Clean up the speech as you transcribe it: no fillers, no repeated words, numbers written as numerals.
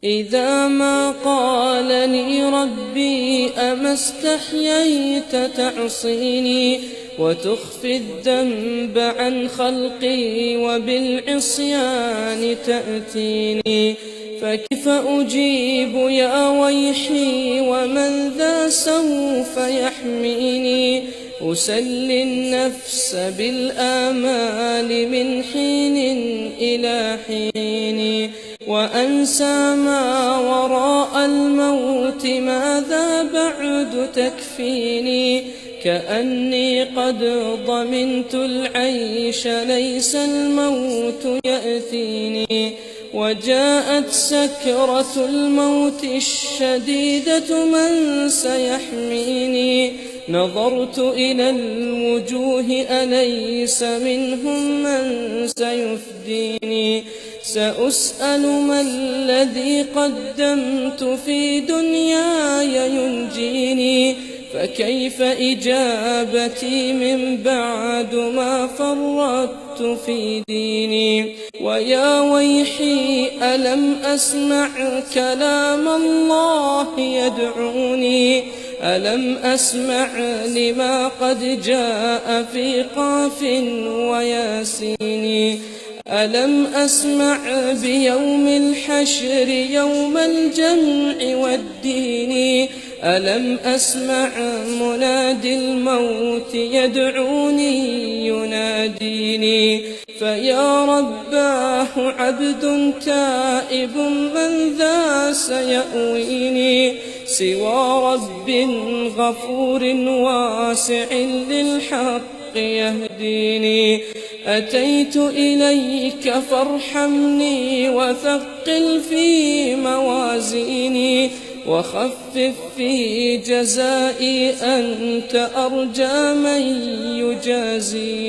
إذا ما قال لي ربي أما استحييت تعصيني وتخفي الذنب عن خلقي وبالعصيان تأتيني، فكيف أجيب يا ويحي ومن ذا سوف يحميني؟ أسلي النفس بالآمال من حين إلى حين، وأنسى ما وراء الموت ماذا بعد تكفيني؟ كأني قد ضمنت العيش ليس الموت يأتيني، وجاءت سكرة الموت الشديدة من سيحميني؟ نظرت إلى الوجوه أليس منهم من سيفديني؟ سأسأل ما الذي قدمت في دنياي ينجيني؟ فكيف إجابتي من بعد ما فرطت في ديني؟ ويا ويحي ألم أسمع كلام الله يدعوني؟ ألم أسمع لما قد جاء في قاف وياسين؟ ألم أسمع بيوم الحشر يوم الجمع والدين؟ ألم أسمع منادي الموت يدعوني يناديني؟ فيا رباه عبد تائب من ذا سيأويني؟ سوى رب غفور واسع للحق يهديني. أتيت إليك فارحمني وثقل في موازيني، وخفف في جزائي أنت أرجى من يجازيني.